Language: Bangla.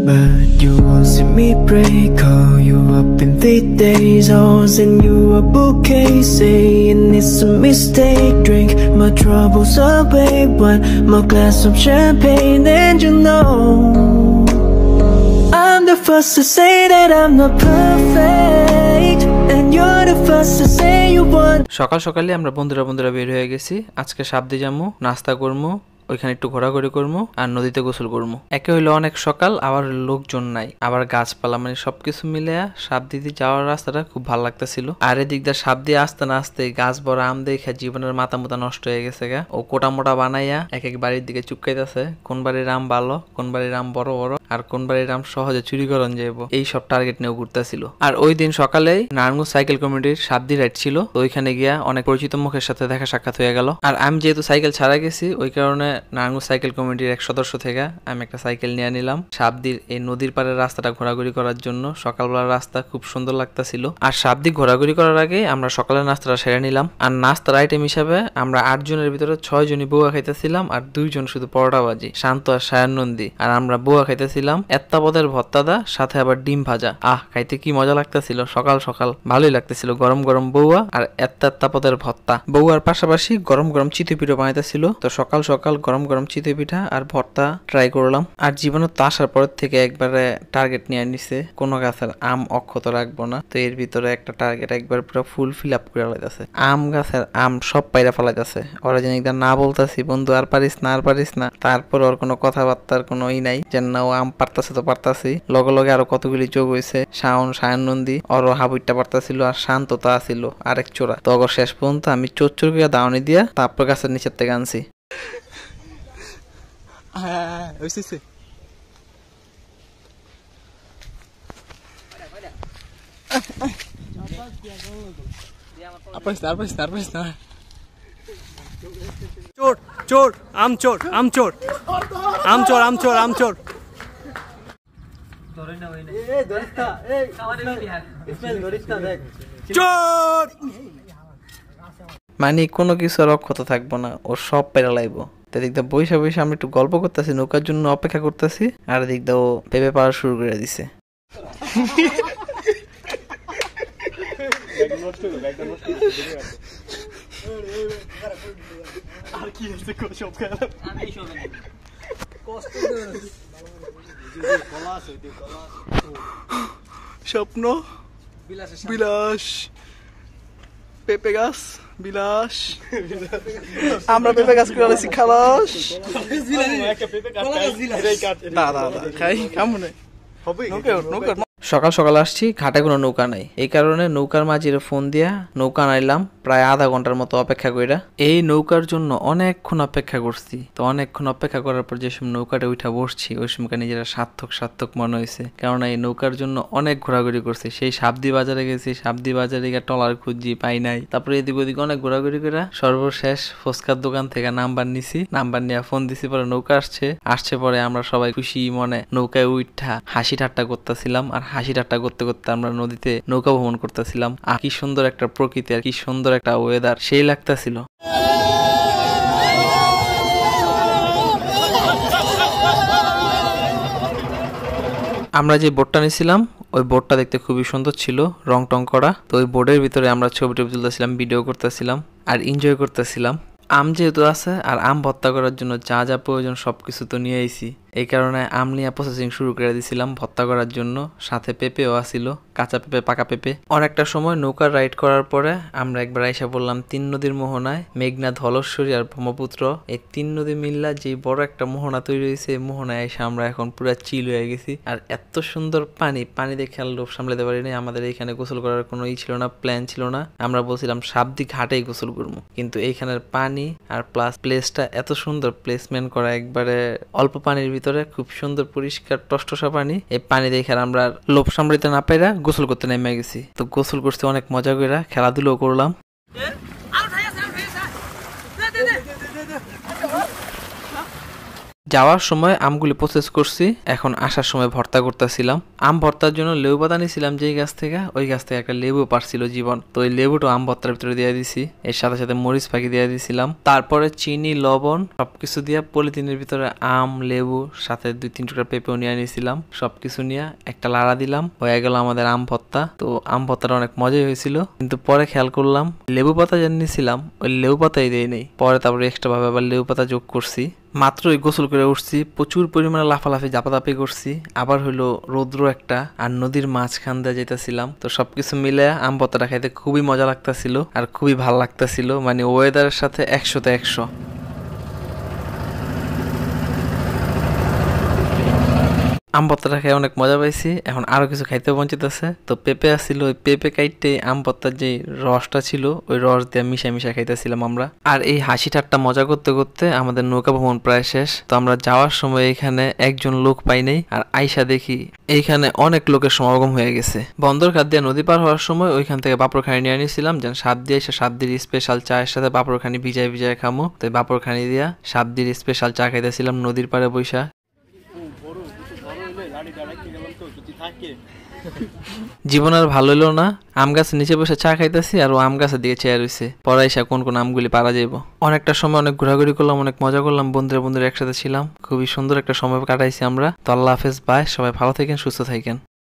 But you won't see me break. Call you up in 3 days. I'll send you a bouquet, saying it's a mistake. Drink my troubles away, one more glass of champagne, and you know I'm the first to say that I'm not perfect, and you're the first to say you want. সকাল সকালে আমরা বন্ধুরা বের হয়ে গেছি। আজকে সাবদি যামু, নাস্তা করবো, ওইখানে একটু ঘোরাঘুরি করবো আর নদীতে গোসল করবো। একে হইলো অনেক সকাল, আবার লোকজন নাই, আবার গাছপালা, মানে সবকিছু মিলে সাবদি যাওয়ার রাস্তাটা খুব ভালো লাগতেছিল। আর এদিক দিয়ে সাবদি আসতে না আসতে গাছ বড় আম দেখে জীবনের মাথা মুথা নষ্ট হয়ে গেছে গা। ও কোটা মোটা বানাইয়া এক এক বাড়ির দিকে চুপকাইতেছে, কোন বাড়ির আম ভালো, কোন বাড়ির আম বড় বড়, আর কোন বাড়ির আম সহজে চুরি করন যাইব, এই সব টার্গেট নিয়ে ঘুরতেছিল। আর ওই দিন সকালে নারায়ণগঞ্জ সাইকেল কমিটির সাবদি রাইড ছিল, তো ওইখানে গিয়া অনেক পরিচিত মুখের সাথে দেখা সাক্ষাৎ হয়ে গেল। আর আমি যেহেতু সাইকেল ছাড়া গেছি, ওই কারণে নারায়ণগঞ্জ সাইকেল কমিটির এক সদস্য থেকে আমি একটা সাইকেল নিয়ে নিলাম সাবদির এই নদীর পাড়ের রাস্তাটা ঘোরাঘুরি করার জন্য। সকালবেলার রাস্তা খুব সুন্দর লাগতেছিল। আর সাবদি ঘোরাঘুরি করার আগে আমরা সকালের নাস্তাটা সেরে নিলাম। আর নাস্তার আইটেম হিসাবে আমরা 8 জনের ভিতরে 6 জনই বউয়া খাইতেছিলাম, আর 2 জন শুধু পরোটা ভাজি, শান্ত আর সায়ান নন্দী। আর আমরা বউয়া খাইতেছিলাম এত্তা পদের ভর্তাদা, সাথে আবার ডিম ভাজা। খাইতে কি মজা লাগতেছিল, সকাল সকাল ভালোই লাগতেছিল। গরম গরম বউয়া আর এত্তা পদের ভর্তা। বউয়ার পাশাপাশি গরম গরম চিতই পিঠা বানাইতেছিল, তো সকাল সকাল গরম গরম চিতই পিঠা আর ভর্তা ট্রাই করলাম। আর জীবনে তো আসার পর থেকে একবারে টার্গেট নিয়ে নিছে, কোনো গাছের আম অক্ষত রাখবো না। তো এর ভিতরে একটা টার্গেট একবার পুরো ফুল ফিল আপ করে লাইতেছে, আম গাছের আম সব পাইরা ফেলাইতেছে। ওরা যেন একদম না বলতেছি, বন্ধু আর পারিস না, তারপর ওর কোনো কথাবার্তার কোনো নাই, যেন না ও আম পারতাছে তো পারতাছি। লগে লগে আরো কতগুলি যোগ হয়েছে, সায়ন নন্দী ওরও হাবুইটা পারতাছিল, আর শান্ততা আছিল আরেক চোরা। তো শেষ পর্যন্ত আমি চোর করে দাওনি দিয়া তারপর গাছের নিচের থেকে আনছি। চোর আম চোর মানে কোনো কিছু আর অক্ষত থাকবো না, ও সব পেরা লাইব। এদিকটা বৈশা আমি একটু গল্প করতেছি, নৌকার জন্য অপেক্ষা করতেছি, আর এদিকটা ও পেঁপে পাওয়া শুরু করে দিছে। স্বপ্ন বিলাস পেঁপে গাছ বিলাস, আমরা পেঁপে গাছ করে খালাস খাই কামনে। সকাল সকাল আসছি, ঘাটে কোনো নৌকা নাই, এই কারণে নৌকার মাঝিরে ফোন দিয়া নৌকা নাইলাম। প্রায় আধা ঘন্টার মতো অপেক্ষা কইরা, এই নৌকার জন্য অনেকক্ষণ অপেক্ষা করছি। তো অনেকক্ষণ অপেক্ষা করার পর যে সময় নৌকাটা উঠা বসছি, ওই সময়টা নিজেরা সার্থক মনে হয়েছে। কেননা এই নৌকার জন্য অনেক ঘোরাঘুরি করছি। সেই সাবদি বাজারে গেছি, সাবদি বাজারে গিয়ে টলার খুঁজি পাই নাই, তারপরে এদিক ওদিকে অনেক ঘোরাঘুরি করে সর্বশেষ ফুচকার দোকান থেকে নাম্বার নিছি। নাম্বার নিয়ে ফোন দিছি, পরে নৌকা আসছে পরে আমরা সবাই খুশি মনে নৌকায় উঠা হাসি ঠাট্টা করতেছিলাম। আর হাসি ঠাট্টা করতে করতে আমরা নদীতে নৌকা ভ্রমণ করতেছিলাম। আর কি সুন্দর একটা প্রকৃতি, আর কি সুন্দর একটা ওয়েদার, সেই লাগতেছিল। আমরা যে বোটটা নিয়েছিলাম, ওই বোটটা দেখতে খুবই সুন্দর ছিল, রং টং করা। তো ওই বোর্ডের ভিতরে আমরা ছবি তুলতেছিলাম, ভিডিও করতেছিলাম আর এনজয় করতেছিলাম। আম যেহেতু আছে, আর আম ভর্তা করার জন্য যা যা প্রয়োজন সবকিছু তো নিয়ে আইছি। এই কারণে আম নিয়ে প্রসেসিং শুরু করে দিয়েছিলাম ভর্তা করার জন্য। সাথে পেঁপেও আসিল, কাঁচা পেঁপে, পাকা পেঁপে। অনেকটা সময় নৌকার রাইড করার পরে আমরা একবার আইসা বললাম 3 নদীর মোহনায়। মেঘনা, ধলেশ্বরী আর ব্রহ্মপুত্র, এই 3 নদী মিল্লা যে বড় একটা মোহনা তৈরি হয়েছে, এই মোহনায় এসে আমরা এখন পুরো চিল হয়ে গেছি। আর এত সুন্দর পানি দেখে আর লোভ সামলাতে পারিনি। আমাদের এইখানে গোসল করার কোনো ছিল না, প্ল্যান ছিল না। আমরা বলছিলাম সাবদি ঘাটেই গোসল করবো, কিন্তু এইখানের পানি আর প্লাস প্লেসটা এত সুন্দর, প্লেসমেন্ট করা একবারে অল্প পানির ভিতরে খুব সুন্দর পরিষ্কার টসটসা পানি। এই পানি দেখে আমরা লোভ সামলাতে না পাইরা গোসল করতে নেমে গেছি। তো গোসল করতে অনেক মজা করে, খেলাধুলাও করলাম। যাওয়ার সময় আমগুলি প্রসেস করছি, এখন আসার সময় ভর্তা করতেছিলাম। আম ভর্তার জন্য লেবু পাতা নিয়েছিলাম যেই গাছ থেকে, ওই গাছ থেকে একটা লেবু পারছিল জীবন, তো ওই লেবুটা আম ভর্তার ভিতরে দিয়ে দিছি, এর সাথে সাথে মরিচ পাখি দিয়ে দিছিলাম। তারপরে চিনি, লবণ সবকিছু দিয়ে পলিথিনের ভিতরে আম, লেবু, সাথে 2-3 টুকরা পেঁপেও নিয়ে নিয়েছিলাম। সবকিছু নিয়ে একটা লাড়া দিলাম, হয়ে গেল আমাদের আম ভর্তা। তো আম ভর্তাটা অনেক মজাই হয়েছিল, কিন্তু পরে খেয়াল করলাম লেবু পাতা জানিয়েছিলাম ওই লেবু পাতাই দেয় নেই। পরে তারপরে এক্সট্রা ভাবে আবার লেবু পাতা যোগ করছি। মাত্রই গোসল করে উঠছি, প্রচুর পরিমাণে লাফালাফি জাপাদাপি করছি, আবার হইলো রৌদ্র একটা, আর নদীর মাঝখান দিয়ে যেতেছিলাম। তো সবকিছু মিলে আম ভর্তাটা খাইতে খুবই মজা লাগতেছিল আর খুবই ভালো লাগতেছিল, মানে ওয়েদারের সাথে 100তে 100। আম ভর্তাটা খেয়ে অনেক মজা পাইছি, এখন আরো কিছু খাইতে বঞ্চিত আছে। তো পেঁপে আসছিল, ওই পেঁপে কাইটে আম ভর্তার যে রসটা ছিল ওই রস দিয়ে মিশা খাইতেছিলাম আমরা। আর এই হাসি ঠাট্টা মজা করতে করতে আমাদের নৌকা ভ্রমণ প্রায় শেষ। তো আমরা যাওয়ার সময় এখানে একজন লোক পাই নাই, আর আইসা দেখি এইখানে অনেক লোকের সমাগম হয়ে গেছে। বন্দর ঘাট দিয়ে নদী পার হওয়ার সময় ওইখান থেকে বাপরখানি নিয়ে নিয়েছিলাম, যেন সাবদি এসে সাবদির স্পেশাল চায়ের সাথে বাপরখানি ভিজায় খামো। তো বাপরখানি দিয়া সাবদির স্পেশাল চা খাইতেছিলাম নদীর পাড়ে বৈশা। জীবন আর ভালো হইলো না, আম গাছের নিচে বসে চা খাইতেছি আর ও আম গাছের দিকে চেয়ার হইছে। পড়াইসা কোন কোন আমগুলি পারা যাইব। অনেকটা সময় অনেক ঘোরাঘুরি করলাম, অনেক মজা করলাম, বন্ধুরা একসাথে ছিলাম, খুবই সুন্দর একটা সময় কাটাইছি আমরা। তো আল্লাহ হাফেজ, বাই, সবাই ভালো থাকেন, সুস্থ থাকেন।